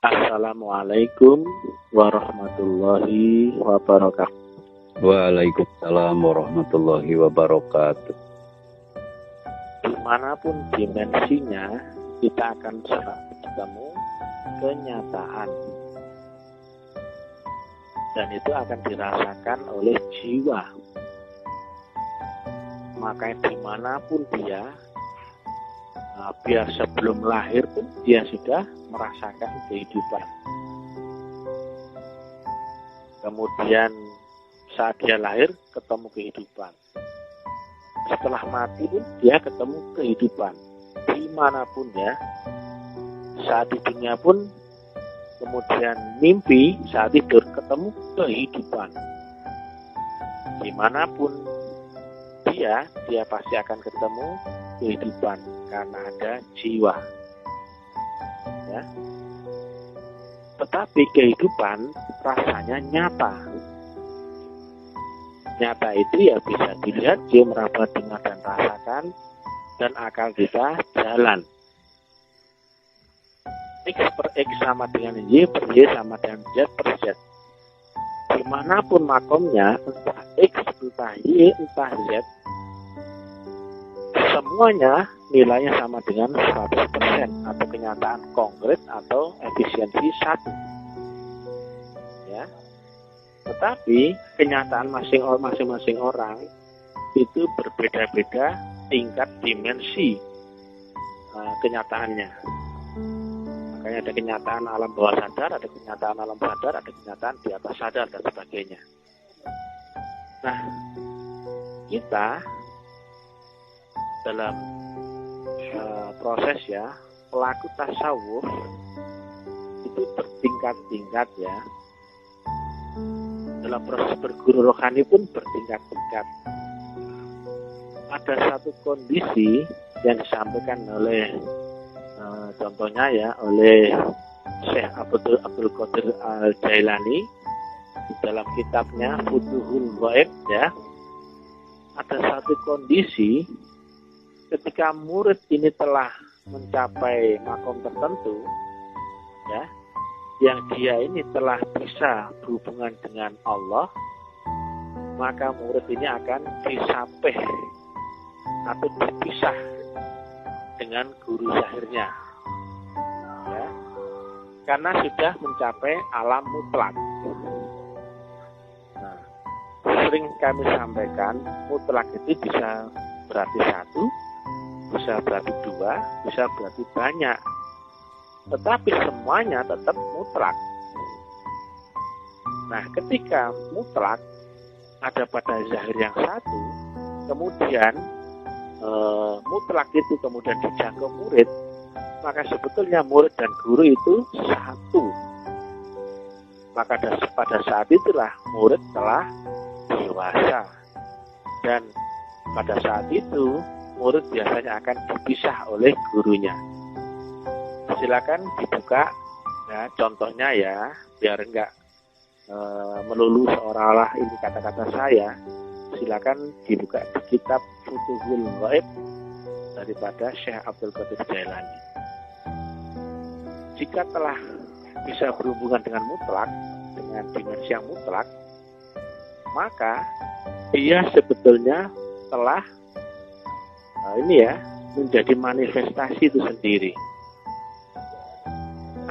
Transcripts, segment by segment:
Assalamualaikum warahmatullahi wabarakatuh. Waalaikumsalam warahmatullahi wabarakatuh. Dimanapun dimensinya, kita akan bertemu kenyataan. Dan itu akan dirasakan oleh jiwa. Makanya dimanapun dia, biar sebelum lahir pun dia sudah merasakan kehidupan. Kemudian saat dia lahir ketemu kehidupan. Setelah mati pun dia ketemu kehidupan. Dimanapun ya, saat di dunia pun kemudian mimpi, saat tidur ketemu kehidupan. Dimanapun dia pasti akan ketemu kehidupan karena ada jiwa. Ya. Tetapi kehidupan rasanya nyata. Nyata itu ya bisa dilihat, dia meraba, dengar dan rasakan, dan akal kita jalan. X per X sama dengan Y per Y sama dengan Z per Z. Dimanapun makomnya, entah X, entah Y, entah Z, semuanya nilainya sama dengan 100% atau kenyataan konkret atau efisiensi 1. Ya. Tetapi kenyataan masing-masing orang itu berbeda-beda tingkat dimensi kenyataannya. Makanya ada kenyataan alam bawah sadar, ada kenyataan alam sadar, ada kenyataan di atas sadar dan sebagainya. Nah, kita dalam proses ya, pelaku tasawuf itu bertingkat-tingkat ya. Dalam proses berguru rohani pun bertingkat-tingkat. Ada satu kondisi yang disampaikan oleh contohnya ya oleh Syekh Abdul Qadir Al-Jailani di dalam kitabnya Futuhul Ghaib ya. Ada satu kondisi ketika murid ini telah mencapai makom tertentu ya, yang dia ini telah bisa berhubungan dengan Allah, maka murid ini akan disapeh atau dipisah dengan guru zahirnya ya, karena sudah mencapai alam mutlak. Nah, sering kami sampaikan mutlak itu bisa berarti 1, bisa berarti 2, bisa berarti banyak, tetapi semuanya tetap mutlak. Nah, ketika mutlak ada pada zahir yang 1, kemudian mutlak itu kemudian dijangkau murid, maka sebetulnya murid dan guru itu 1. Maka pada saat itulah murid telah dewasa, dan pada saat itu murid biasanya akan dipisah oleh gurunya. Silakan dibuka ya, contohnya ya, biar enggak melulu seolah-olah ini kata-kata saya. Silakan dibuka di kitab Futuhul Ghaib daripada Syekh Abdul Qadir Jailani. Jika telah bisa berhubungan dengan mutlak, dengan dimensi yang mutlak, maka dia sebetulnya telah menjadi manifestasi itu sendiri.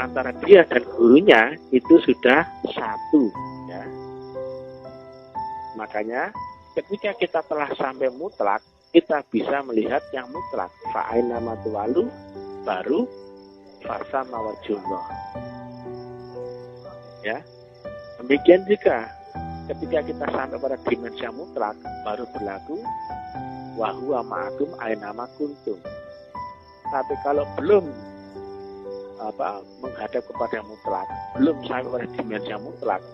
Antara dia dan gurunya itu sudah 1 ya. Makanya ketika kita telah sampai mutlak, kita bisa melihat yang mutlak. Fa'aina matuwalu baru fasama wajhullah. Ya. Demikian juga ketika kita sampai pada dimensi yang mutlak, baru berlaku wa huwa ma'akum aina ma kuntum. Tapi kalau belum menghadap kepada mutlak, belum sampai pada dimensi yang mutlak,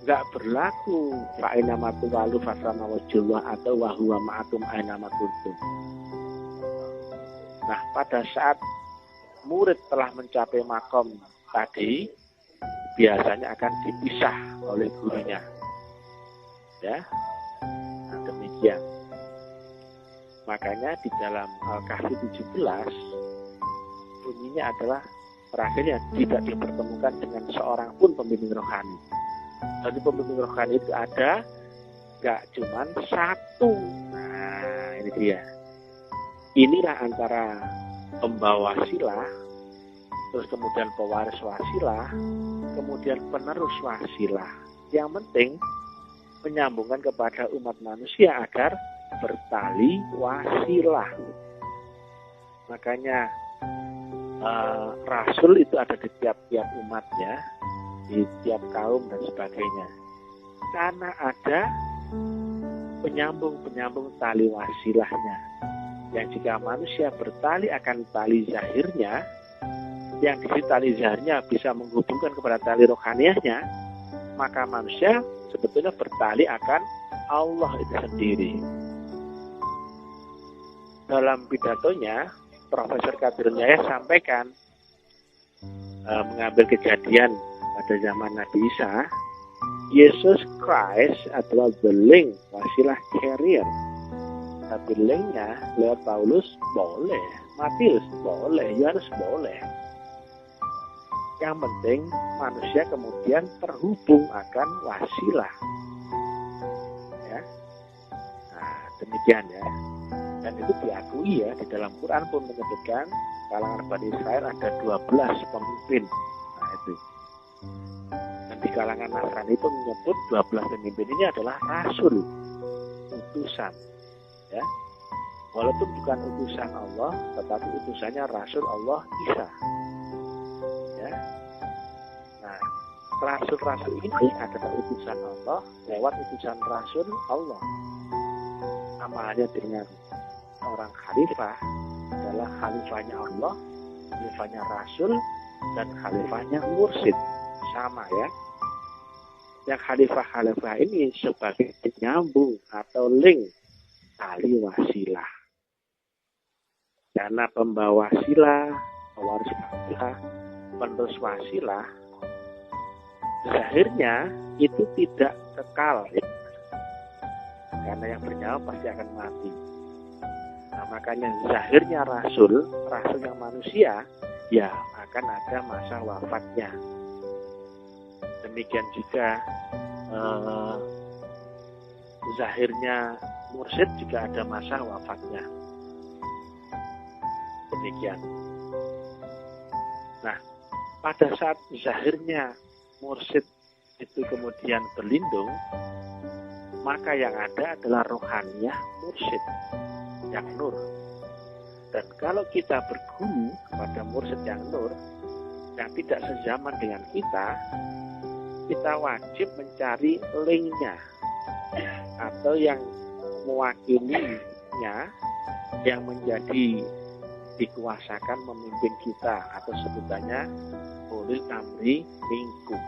nggak berlaku fa'aina matuwalu fasama wajhullah atau wa huwa ma'akum aina ma kuntum. Nah, pada saat murid telah mencapai makom tadi, biasanya akan dipisah oleh gurunya. Ya, nah, demikian. Makanya di dalam Al-Kahfi 17 bunyinya adalah terakhirnya tidak dipertemukan dengan seorang pun pembimbing rohani. Jadi pembimbing rohani itu ada, nggak cuma satu. Nah, ini dia. Inilah antara pembawa wasilah, terus kemudian pewaris wasilah, kemudian penerus wasilah. Yang penting menyambungkan kepada umat manusia agar bertali wasilah. Makanya Rasul itu ada di tiap-tiap umat ya, di tiap kaum dan sebagainya. Karena ada penyambung tali wasilahnya. Yang jika manusia bertali akan tali zahirnya, yang di tali zahirnya bisa menghubungkan kepada tali rohaniahnya, maka manusia sebetulnya bertali akan Allah itu sendiri. Dalam pidatonya, Profesor Qadir Yahya sampaikan mengambil kejadian pada zaman Nabi Isa, Yesus Christ adalah the link, wasilah carrier. Tapi linknya lewat Paulus boleh, Matius boleh, Yohanes boleh. Yang penting manusia kemudian terhubung akan wasilah. Ya. Nah, demikian ya. Dan itu diakui ya, di dalam Quran pun menyebutkan kalangan Bani Israel ada 12 pemimpin. Nah itu. Dan di kalangan Nasrani itu menyebut 12 pemimpin ini adalah rasul, utusan. Ya. Walaupun bukan utusan Allah, tetapi utusannya Rasul Allah Isa. Ya. Nah, rasul-rasul ini adalah utusan Allah lewat utusan Rasul Allah. Sama halnya dengan orang khalifah adalah khalifahnya Allah, khalifahnya Rasul, dan khalifahnya mursyid. Sama ya. Yang khalifah-khalifah ini sebagai penyambung atau link tali wasilah. Karena pembawa wasilah, pewaris wasilah, penerus wasilah, zahirnya itu tidak kekal. Ya. Karena yang bernyawa pasti akan mati. Nah, makanya zahirnya rasul yang manusia, ya akan ada masa wafatnya. Demikian juga zahirnya mursyid juga ada masa wafatnya. Demikian. Nah, pada saat zahirnya mursyid itu kemudian berlindung, maka yang ada adalah rohaniyah mursyid, yang nur. Dan kalau kita berguru kepada mursyid yang nur, yang tidak sezaman dengan kita wajib mencari linknya atau yang mewakilinya, yang menjadi dikuasakan memimpin kita, atau sebutannya ulil amri minkum.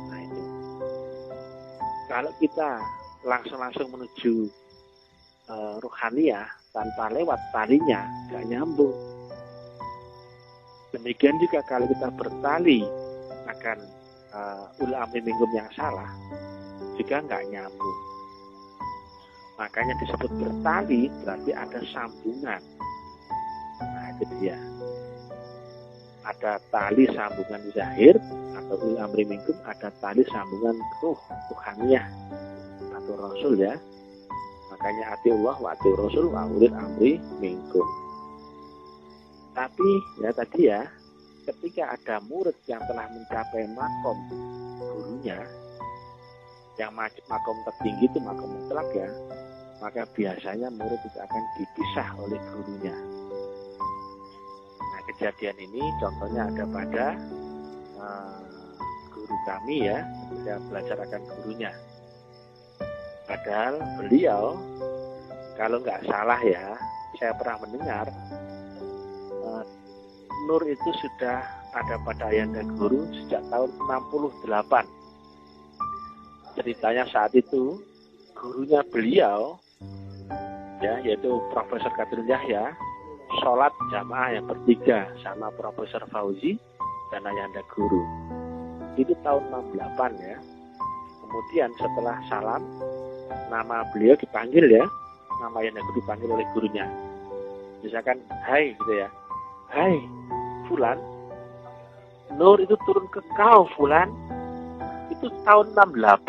Nah itu. Kalau kita langsung menuju ruhaniyah tanpa lewat talinya, gak nyambung. Demikian juga kalau kita bertali akan ulil amri minkum yang salah, juga gak nyambung. Makanya disebut bertali berarti ada sambungan. Nah itu dia. Ada tali sambungan zahir atau ulil amri minkum, ada tali sambungan ruhaniyah atau rasul ya. Makanya ati Allah wa ati rasul wa ulil amri minkum. Tapi ya tadi ya, ketika ada murid yang telah mencapai makom gurunya, yang makom tertinggi itu makom mutlak ya, maka biasanya murid itu akan dipisah oleh gurunya. Nah, kejadian ini contohnya ada pada guru kami ya, ketika belajar akan gurunya. Padahal beliau, kalau nggak salah ya, saya pernah mendengar nur itu sudah ada pada ayahanda guru sejak tahun 68. Ceritanya saat itu gurunya beliau ya, yaitu Profesor Qadir Yahya, sholat jamaah yang bertiga sama Profesor Fauzi dan ayahanda guru. Itu tahun 68 ya. Kemudian setelah salam, nama beliau dipanggil ya, nama ayahanda guru dipanggil oleh gurunya. Misalkan, hai gitu ya, hai Fulan, Nur itu turun ke kau Fulan itu tahun 68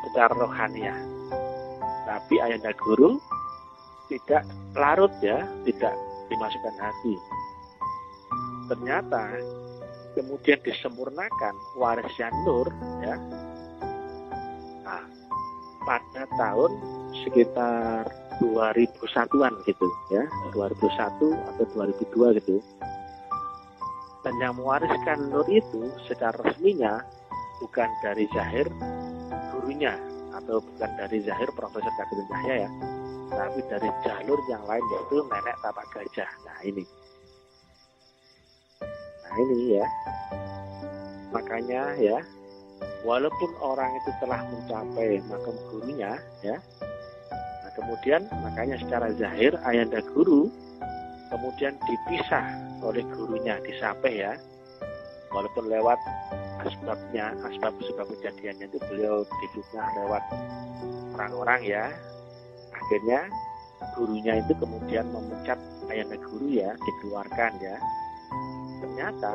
secara rohaniah. Tapi Ayahanda Guru tidak larut ya, tidak dimasukkan hati. Ternyata kemudian disempurnakan warisnya Nur ya. Nah, pada tahun sekitar 2001-an gitu ya, 2001 atau 2002 gitu. Dan yang mewariskan Nur itu secara resminya bukan dari Zahir gurunya atau bukan dari Zahir Profesor Kadir Yahya ya, tapi dari jalur yang lain yaitu nenek tapak gajah. Nah ini ya, makanya ya, walaupun orang itu telah mencapai makam gurunya ya, nah kemudian makanya secara zahir Ayahanda Guru kemudian dipisah oleh gurunya, disapeh ya, walaupun lewat asbab kejadiannya itu beliau difitnah lewat orang-orang ya, akhirnya gurunya itu kemudian memecat Ayahanda Guru ya, dikeluarkan ya. Ternyata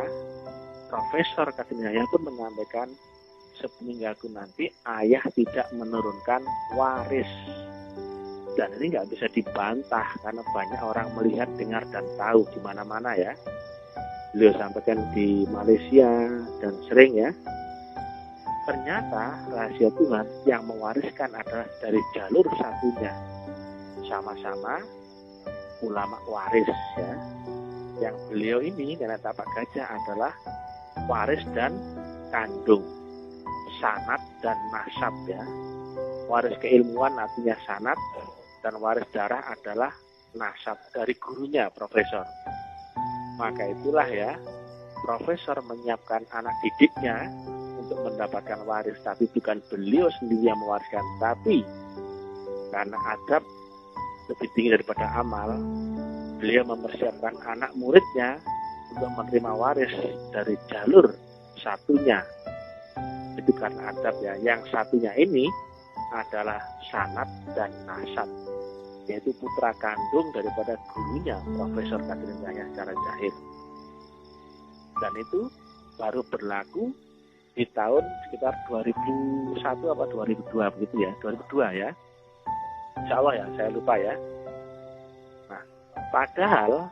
Profesor Kadir Yahya pun menyampaikan sepeninggalku nanti ayah tidak menurunkan waris. Dan ini nggak bisa dibantah karena banyak orang melihat, dengar, dan tahu di mana-mana ya. Beliau sampaikan di Malaysia dan sering ya. Ternyata rahasia Tuhan yang mewariskan adalah dari jalur satunya. Sama-sama ulama waris ya. Yang beliau ini, nenek tapak gajah, adalah waris dan kandung, sanad dan nasab ya. Waris keilmuan artinya sanad, dan waris darah adalah nasab dari gurunya Profesor. Maka itulah ya, Profesor menyiapkan anak didiknya untuk mendapatkan waris, tapi bukan beliau sendiri yang mewariskan, tapi karena adab lebih tinggi daripada amal, beliau mempersiapkan anak muridnya untuk menerima waris dari jalur satunya. Itu karena adab ya. Yang satunya ini adalah sanad dan nasab, yaitu putra kandung daripada gurunya Profesor Kadir Yahya secara zahir. Dan itu baru berlaku di tahun sekitar 2001 apa 2002 begitu ya, 2002 ya. Insya Allah ya, saya lupa ya. Nah, padahal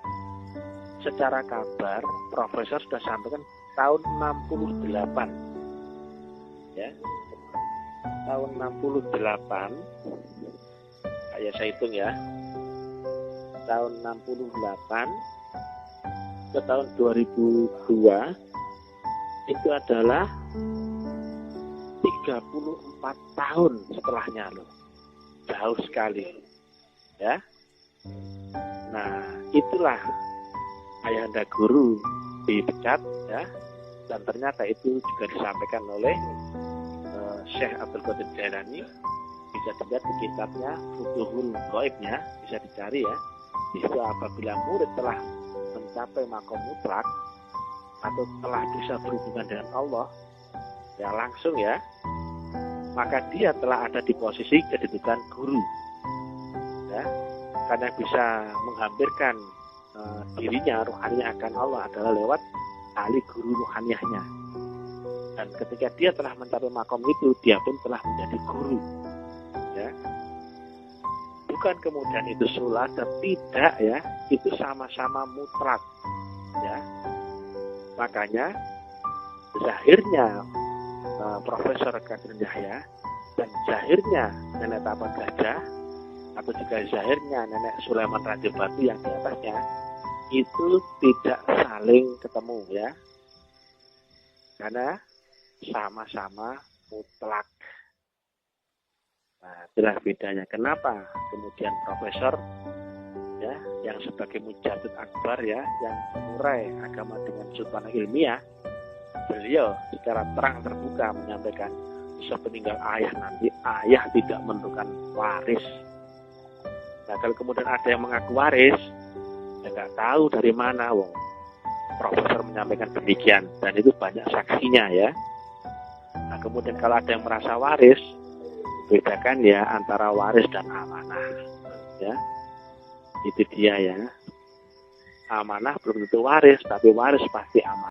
secara kabar Profesor sudah sampaikan tahun 68 ya. Tahun 68 kayak saya hitung ya, tahun 68 ke tahun 2002 itu adalah 34 tahun setelahnya loh, jauh sekali ya. Nah itulah Ayahanda Guru dipecat ya, dan ternyata itu juga disampaikan oleh Syekh Abdul Qadir Jailani. Bisa dilihat di kitabnya Futuhul Ghaibnya, bisa dicari ya. Di situ apabila murid telah mencapai makom mutlak atau telah bisa berhubungan dengan Allah ya langsung ya, maka dia telah ada di posisi kedudukan guru ya, karena bisa menghampirkan dirinya rohaninya akan Allah adalah lewat ahli guru rohaniahnya. Dan ketika dia telah mencapai makom itu, dia pun telah menjadi guru ya. Bukan kemudian itu sulada, tidak ya, itu sama-sama mutlak ya. Makanya zahirnya Profesor Kadir Yahya dan zahirnya nenek tapak gajah atau juga zahirnya nenek Sulaiman Radio Batu yang di atasnya itu tidak saling ketemu ya, karena sama-sama mutlak. Nah, itulah bedanya. Kenapa kemudian Profesor ya, yang sebagai mujadid akbar ya, yang mengurai agama dengan sudut pandang ilmiah, beliau secara terang terbuka menyampaikan sepeninggal ayah nanti ayah tidak menentukan waris. Nah, kalau kemudian ada yang mengaku waris, ya nggak tahu dari mana wong Profesor menyampaikan demikian, dan itu banyak saksinya ya. Nah, kemudian kalau ada yang merasa waris, bedakan ya antara waris dan amanah ya. Itu dia ya. Amanah belum tentu waris, tapi waris pasti amanah.